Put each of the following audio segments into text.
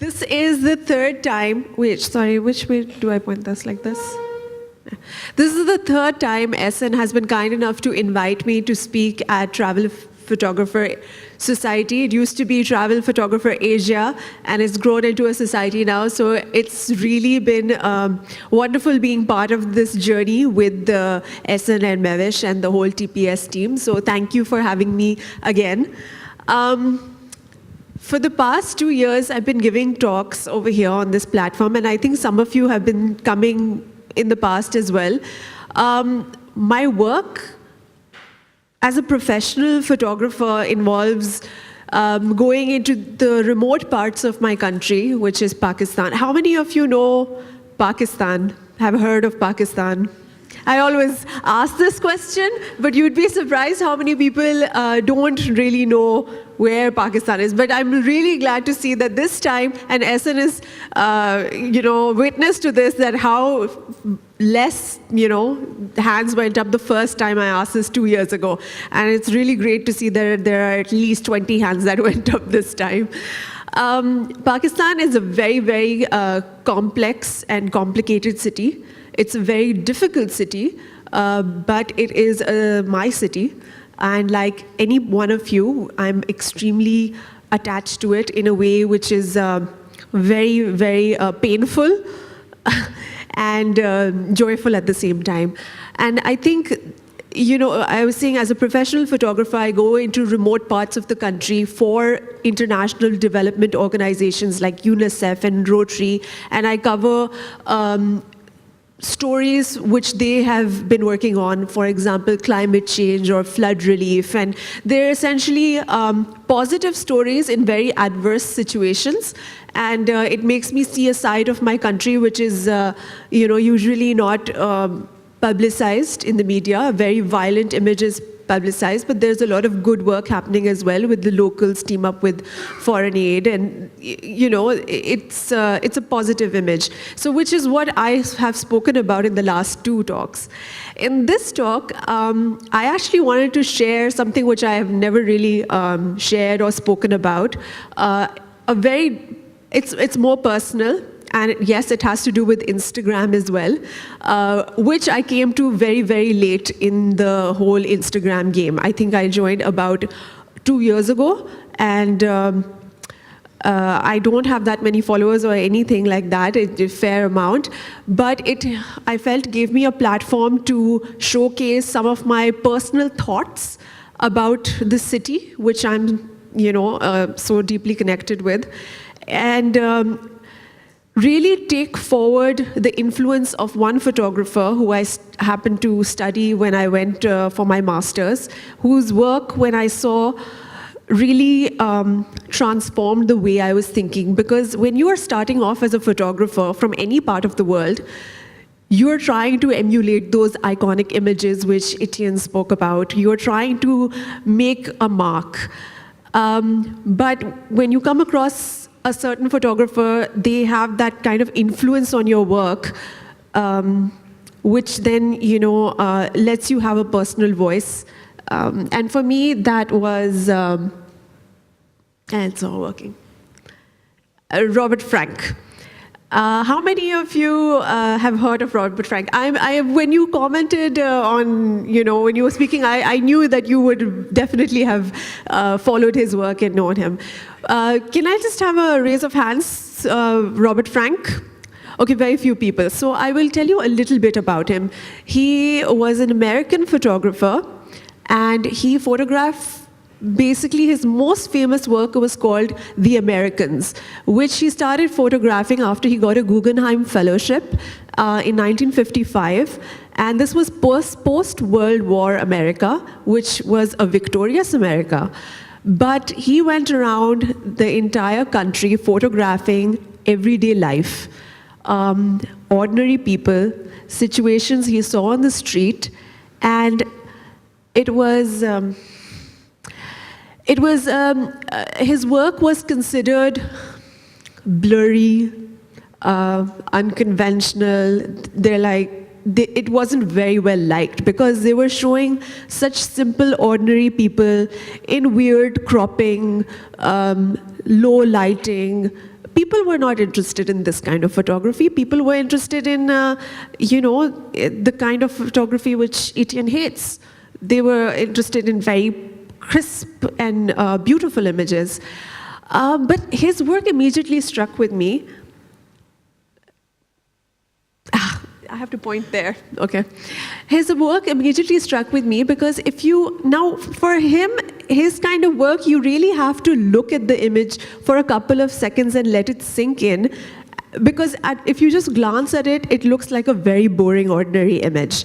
This is the third time, wait, sorry, which way do I point this, like this? This is the third time SN has been kind enough to invite me to speak at Travel Photographer Society. It used to be Travel Photographer Asia, and it's grown into a society now. So it's really been wonderful being part of this journey with the SN and Mevish and the whole TPS team. So thank you for having me again. For the past 2 years, I've been giving talks over here on this platform, and I think some of you have been coming in the past as well. My work as a professional photographer involves going into the remote parts of my country, which is Pakistan. How many of you know Pakistan, have heard of Pakistan? I always ask this question, but you'd be surprised how many people don't really know where Pakistan is. But I'm really glad to see that this time, and SN is, witness to this, that how less, hands went up the first time I asked this 2 years ago. And it's really great to see that there are at least 20 hands that went up this time. Pakistan is a very, very complex and complicated city. It's a very difficult city, but it is my city. And like any one of you, I'm extremely attached to it in a way which is very, very painful and joyful at the same time. And I think, I was saying as a professional photographer, I go into remote parts of the country for international development organizations like UNICEF and Rotary, and I cover stories which they have been working on, for example, climate change or flood relief. And they're essentially positive stories in very adverse situations. And it makes me see a side of my country which is, usually not publicized in the media. Very violent images publicized, but there's a lot of good work happening as well with the locals team up with foreign aid, and it's a positive image. So which is what I have spoken about in the last 2 talks. In this talk, I actually wanted to share something which I have never really shared or spoken about. It's more personal. And yes, it has to do with Instagram as well, which I came to very, very late in the whole Instagram game. I think I joined about 2 years ago, and I don't have that many followers or anything like that, a fair amount. But I felt, gave me a platform to showcase some of my personal thoughts about the city, which I'm, so deeply connected with. And really take forward the influence of one photographer who I happened to study when I went for my master's, whose work, when I saw, really transformed the way I was thinking. Because when you are starting off as a photographer from any part of the world, you're trying to emulate those iconic images which Etienne spoke about. You're trying to make a mark. But when you come across a certain photographer, they have that kind of influence on your work, which then, lets you have a personal voice. And for me, that was, and it's all working, Robert Frank. How many of you have heard of Robert Frank? When you commented on, when you were speaking, I knew that you would definitely have followed his work and known him. Can I just have a raise of hands, Robert Frank? Okay, very few people. So I will tell you a little bit about him. He was an American photographer, and he photographed, basically his most famous work was called The Americans, which he started photographing after he got a Guggenheim Fellowship in 1955. And this was post-World War America, which was a victorious America. But he went around the entire country photographing everyday life, ordinary people, situations he saw on the street, and it was his work was considered blurry, unconventional. It wasn't very well liked because they were showing such simple, ordinary people in weird cropping, low lighting, people were not interested in this kind of photography. People were interested in, the kind of photography which Etienne hates. They were interested in very crisp and beautiful images. But his work immediately struck with me. I have to point there, okay. His work immediately struck with me because for him, his kind of work, you really have to look at the image for a couple of seconds and let it sink in, because if you just glance at it, it looks like a very boring, ordinary image.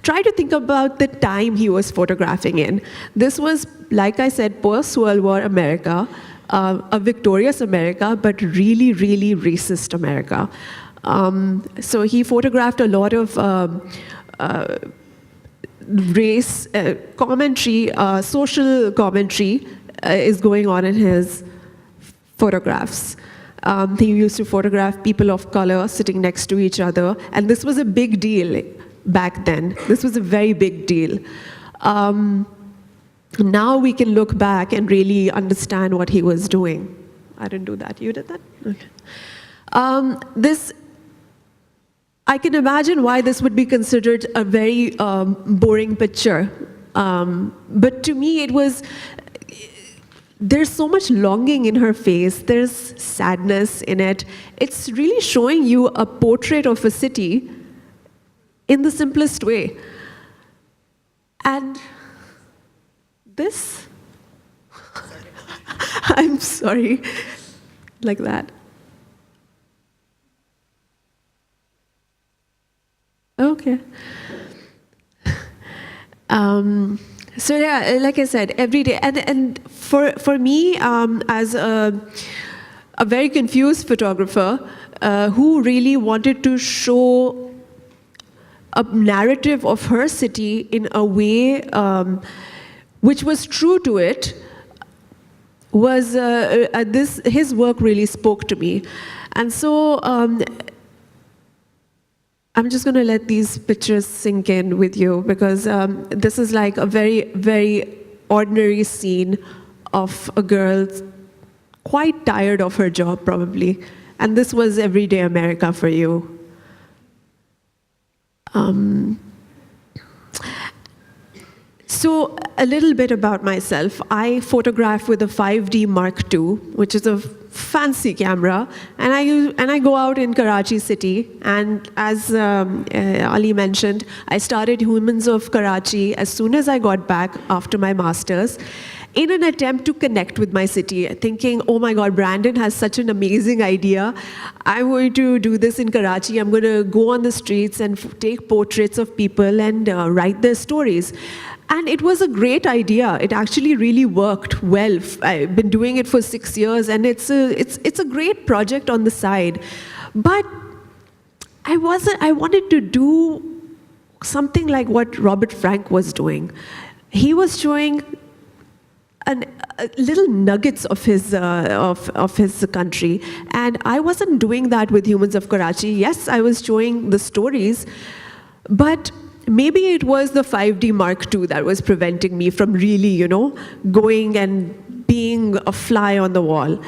Try to think about the time he was photographing in. This was, like I said, post-World War America, a victorious America, but really, really racist America. So he photographed a lot of race commentary, social commentary is going on in his photographs. He used to photograph people of color sitting next to each other, and this was a big deal back then. This was a very big deal. Now we can look back and really understand what he was doing. I didn't do that. You did that? Okay. I can imagine why this would be considered a very boring picture. But to me, there's so much longing in her face. There's sadness in it. It's really showing you a portrait of a city in the simplest way. And this, I'm sorry, like that. Okay. So yeah, like I said, every day, and for me, as a very confused photographer who really wanted to show a narrative of her city in a way which was true to it, was his work really spoke to me, and so. I'm just going to let these pictures sink in with you, because this is like a very, very ordinary scene of a girl quite tired of her job, probably. And this was everyday America for you. So a little bit about myself. I photograph with a 5D Mark II, which is a fancy camera, and I go out in Karachi city, and as Ali mentioned, I started Humans of Karachi as soon as I got back after my master's, in an attempt to connect with my city, thinking, oh my God, Brandon has such an amazing idea. I'm going to do this in Karachi. I'm going to go on the streets and take portraits of people and write their stories. And it was a great idea. It actually really worked well. I've been doing it for 6 years, and it's a great project on the side. But I wanted to do something like what Robert Frank was doing. He was showing little nuggets of his country, and I wasn't doing that with Humans of Karachi. Yes, I was showing the stories, but maybe it was the 5D Mark II that was preventing me from really, going and being a fly on the wall.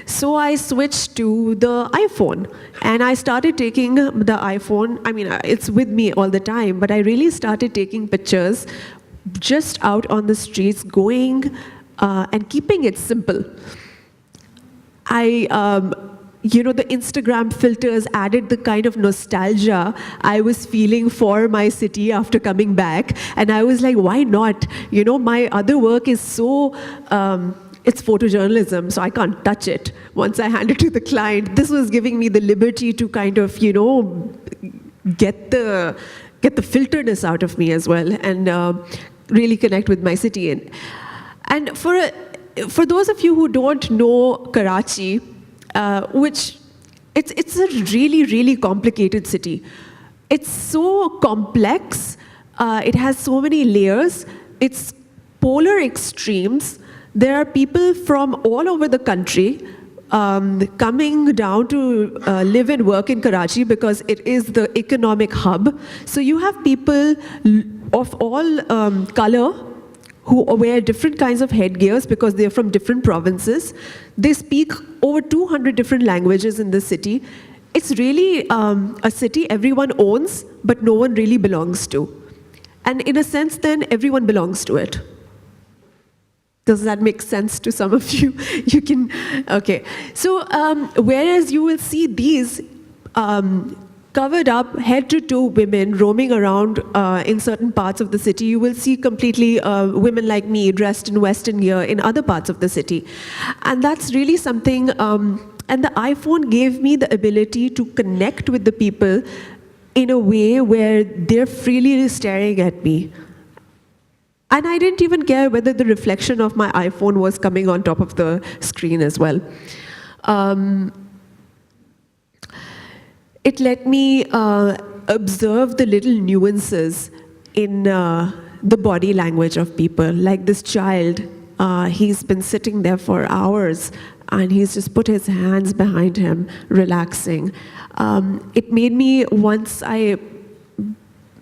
So I switched to the iPhone, and I started taking the iPhone. I mean, it's with me all the time, but I really started taking pictures just out on the streets, going and keeping it simple. The Instagram filters added the kind of nostalgia I was feeling for my city after coming back. And I was like, why not? My other work is so, it's photojournalism, so I can't touch it once I hand it to the client. This was giving me the liberty to kind of, get the filterness out of me as well, and really connect with my city. And for those of you who don't know Karachi, which it's a really, really complicated city. It's so complex. It has so many layers. It's polar extremes. There are people from all over the country coming down to live and work in Karachi because it is the economic hub. So you have people of all color who wear different kinds of headgears because they're from different provinces. They speak over 200 different languages in the city. It's really a city everyone owns, but no one really belongs to. And in a sense, then, everyone belongs to it. Does that make sense to some of you? You can, okay. So whereas you will see these covered up, head to toe women roaming around in certain parts of the city, you will see completely women like me dressed in Western gear in other parts of the city. And that's really something, and the iPhone gave me the ability to connect with the people in a way where they're freely staring at me. And I didn't even care whether the reflection of my iPhone was coming on top of the screen as well. It let me observe the little nuances in the body language of people. Like this child, he's been sitting there for hours, and he's just put his hands behind him, relaxing. It made me, once I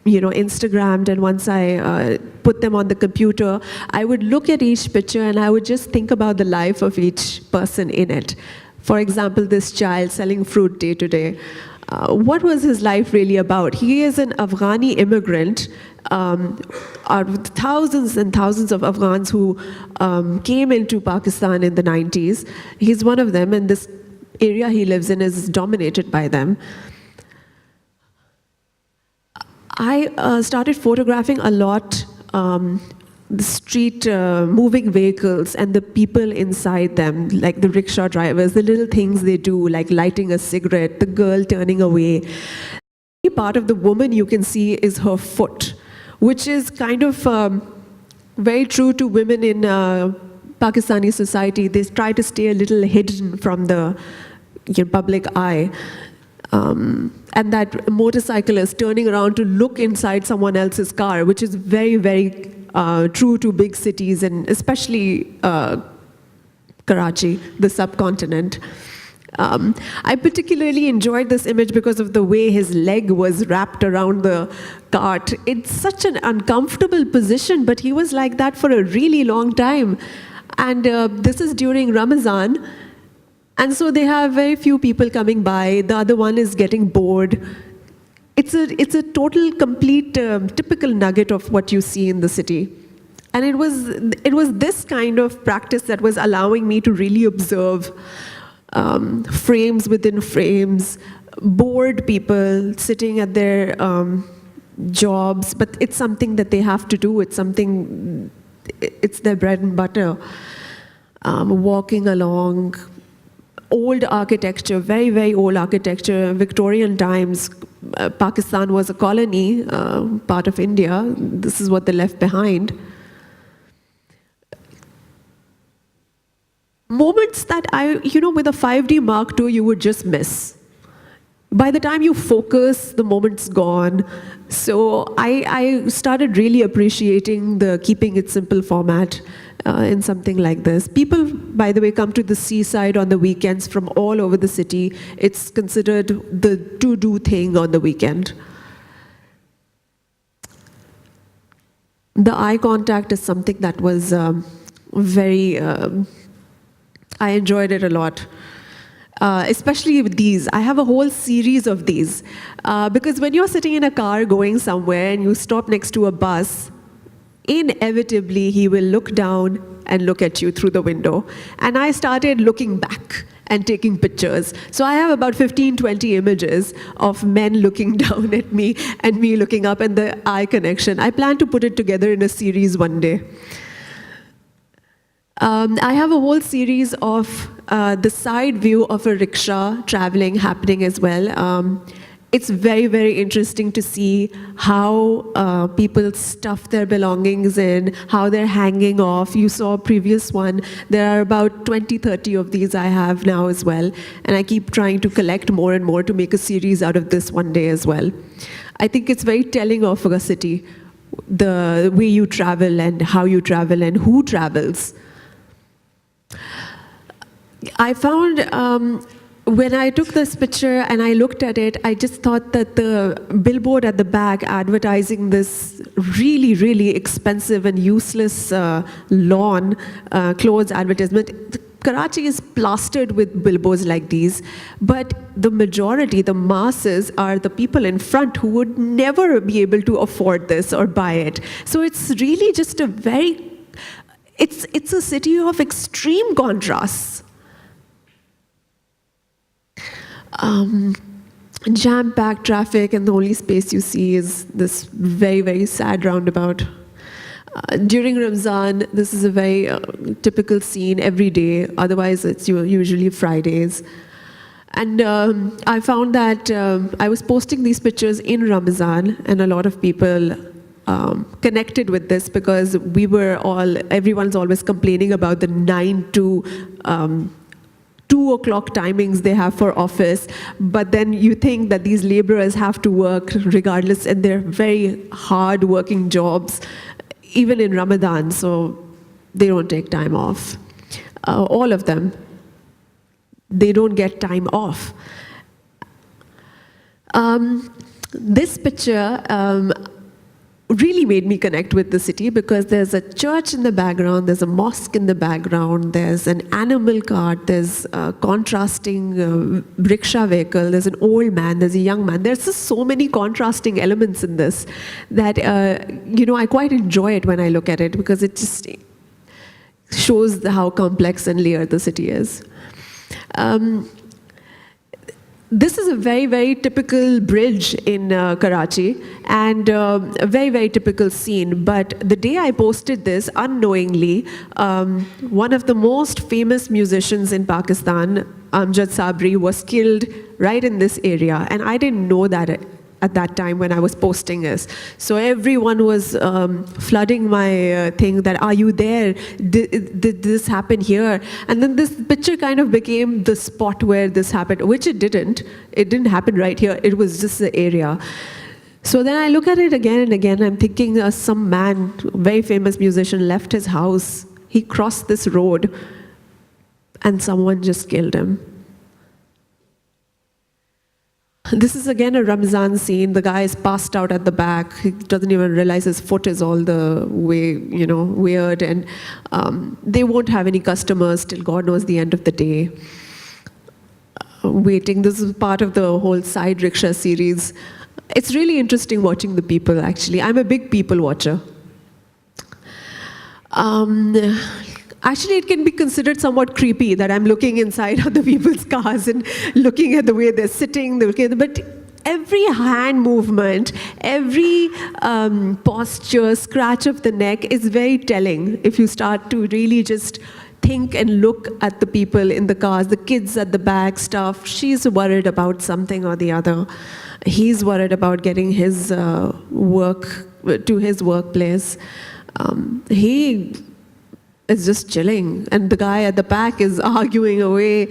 Instagrammed, and once I put them on the computer, I would look at each picture and I would just think about the life of each person in it. For example, this child selling fruit day to day. What was his life really about? He is an Afghani immigrant, out of thousands and thousands of Afghans who came into Pakistan in the 90s. He's one of them, and this area he lives in is dominated by them. I started photographing a lot the street moving vehicles and the people inside them, like the rickshaw drivers, the little things they do, like lighting a cigarette, the girl turning away. Any part of the woman you can see is her foot, which is kind of very true to women in Pakistani society. They try to stay a little hidden from the public eye. And that motorcyclist turning around to look inside someone else's car, which is very, very true to big cities, and especially Karachi, the subcontinent. I particularly enjoyed this image because of the way his leg was wrapped around the cart. It's such an uncomfortable position, but he was like that for a really long time. And this is during Ramadan. And so they have very few people coming by. The other one is getting bored. It's a total, complete, typical nugget of what you see in the city. And it was this kind of practice that was allowing me to really observe frames within frames, bored people sitting at their jobs, but it's something that they have to do. It's their bread and butter. Walking along. Old architecture, very, very old architecture, Victorian times. Pakistan was a colony, part of India. This is what they left behind. Moments that with a 5D Mark II, you would just miss. By the time you focus, the moment's gone. So I started really appreciating the keeping it simple format in something like this. People, by the way, come to the seaside on the weekends from all over the city. It's considered the to-do thing on the weekend. The eye contact is something that was very, I enjoyed it a lot. Especially with these. I have a whole series of these. Because when you're sitting in a car going somewhere and you stop next to a bus, inevitably he will look down and look at you through the window. And I started looking back and taking pictures. So I have about 15, 20 images of men looking down at me and me looking up, and the eye connection. I plan to put it together in a series one day. I have a whole series of the side view of a rickshaw traveling happening as well. It's very, very interesting to see how people stuff their belongings in, how they're hanging off. You saw a previous one. There are about 20, 30 of these I have now as well. And I keep trying to collect more and more to make a series out of this one day as well. I think it's very telling of a city, the way you travel and how you travel and who travels. I found when I took this picture and I looked at it, I just thought that the billboard at the back advertising this really, really expensive and useless lawn clothes advertisement. Karachi is plastered with billboards like these, but the majority, the masses, are the people in front who would never be able to afford this or buy it. So it's really just a very, it's a city of extreme contrasts. Jam-packed traffic, and the only space you see is this very, very sad roundabout. During Ramzan, this is a very typical scene every day. Otherwise, it's usually Fridays. And I found that I was posting these pictures in Ramadan, and a lot of people connected with this because everyone's always complaining about the 9 to 2 o'clock timings they have for office, but then you think that these laborers have to work regardless, and they're very hard working jobs, even in Ramadan, so they don't take time off. All of them, they don't get time off. This picture really made me connect with the city because there's a church in the background, there's a mosque in the background, there's an animal cart, there's a contrasting rickshaw vehicle, there's an old man, there's a young man. There's just so many contrasting elements in this that, I quite enjoy it when I look at it because it just shows how complex and layered the city is. This is a very, very typical bridge in Karachi and a very, very typical scene. But the day I posted this, unknowingly, one of the most famous musicians in Pakistan, Amjad Sabri, was killed right in this area. And I didn't know that at that time when I was posting this. So everyone was flooding my thing that, are you there? Did this happen here? And then this picture kind of became the spot where this happened, which it didn't. It didn't happen right here. It was just the area. So then I look at it again and again. I'm thinking some man, very famous musician, left his house. He crossed this road and someone just killed him. This is again a Ramzan scene. The guy is passed out at the back. He doesn't even realize his foot is all the way, weird. And they won't have any customers till God knows the end of the day. Waiting. This is part of the whole side rickshaw series. It's really interesting watching the people, actually. I'm a big people watcher. Actually, it can be considered somewhat creepy that I'm looking inside other people's cars and looking at the way they're sitting. But every hand movement, every posture, scratch of the neck is very telling if you start to really just think and look at the people in the cars, the kids at the back, stuff. She's worried about something or the other. He's worried about getting his work to his workplace. He is just chilling, and the guy at the back is arguing away.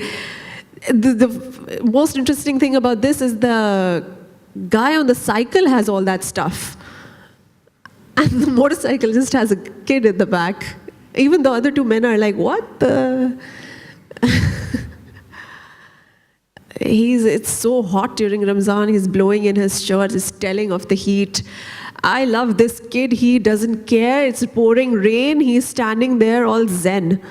The most interesting thing about this is the guy on the cycle has all that stuff, and the motorcycle just has a kid in the back. Even the other two men are like, what the? It's so hot during Ramzan, he's blowing in his shirt, he's telling of the heat. I love this kid, he doesn't care, it's pouring rain, he's standing there all zen.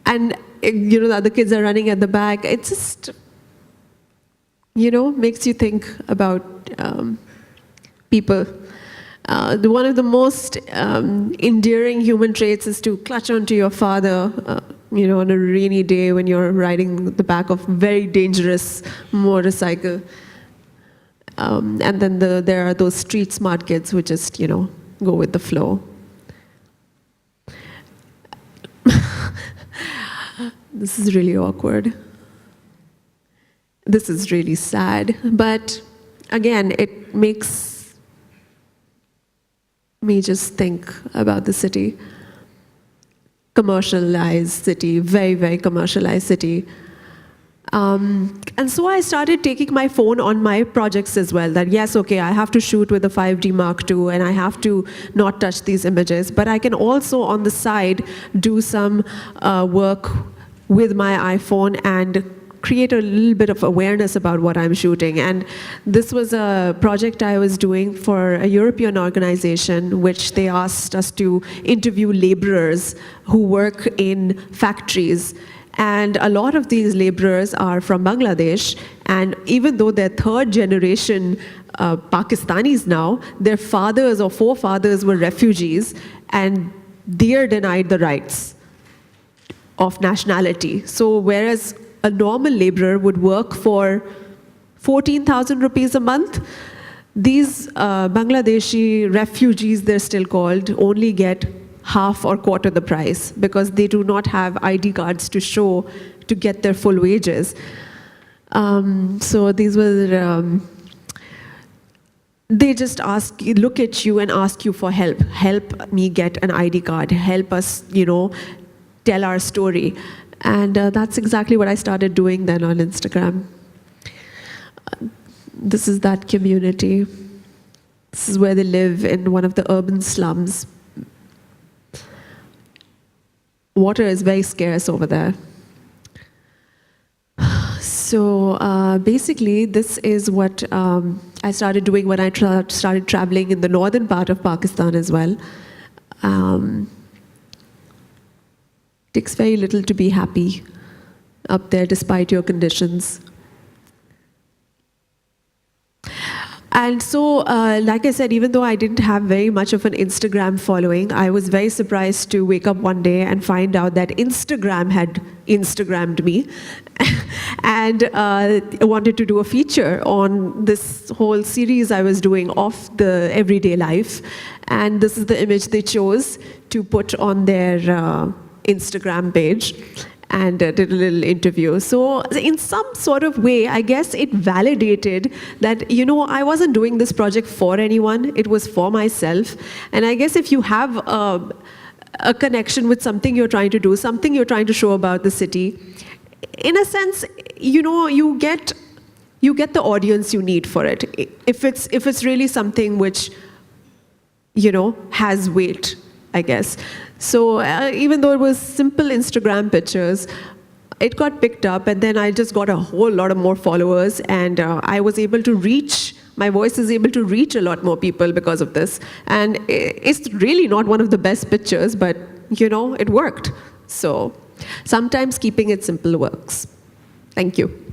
And, the other kids are running at the back. It just, makes you think about people. One of the most endearing human traits is to clutch onto your father, on a rainy day when you're riding the back of a very dangerous motorcycle. And then there are those street smart kids who just, go with the flow. This is really awkward. This is really sad. But again, it makes me just think about the city. Commercialized city, very, very commercialized city. And so I started taking my phone on my projects as well, that yes, okay, I have to shoot with a 5D Mark II and I have to not touch these images, but I can also on the side do some work with my iPhone and create a little bit of awareness about what I'm shooting. And this was a project I was doing for a European organization, which they asked us to interview laborers who work in factories. And a lot of these laborers are from Bangladesh, and even though they're third generation Pakistanis now, their fathers or forefathers were refugees, and they are denied the rights of nationality. So whereas a normal laborer would work for 14,000 rupees a month, these Bangladeshi refugees, they're still called, only get half or quarter the price because they do not have ID cards to show to get their full wages. So these were, they just look at you and ask you for help. Help me get an ID card. Help us, tell our story. And that's exactly what I started doing then on Instagram. This is that community. This is where they live, in one of the urban slums. Water is very scarce over there. So basically, this is what I started doing when I started traveling in the northern part of Pakistan as well. Takes very little to be happy up there despite your conditions. And so, like I said, even though I didn't have very much of an Instagram following, I was very surprised to wake up one day and find out that Instagram had Instagrammed me and wanted to do a feature on this whole series I was doing of the everyday life. And this is the image they chose to put on their Instagram page. And did a little interview. So in some sort of way, I guess it validated that, I wasn't doing this project for anyone. It was for myself. And I guess if you have a connection with something you're trying to do, something you're trying to show about the city, in a sense, you get the audience you need for it. If it's really something which, has weight, I guess. So even though it was simple Instagram pictures, it got picked up, and then I just got a whole lot of more followers, and I was able to reach, my voice is able to reach a lot more people because of this. And it's really not one of the best pictures, but it worked. So sometimes keeping it simple works. Thank you.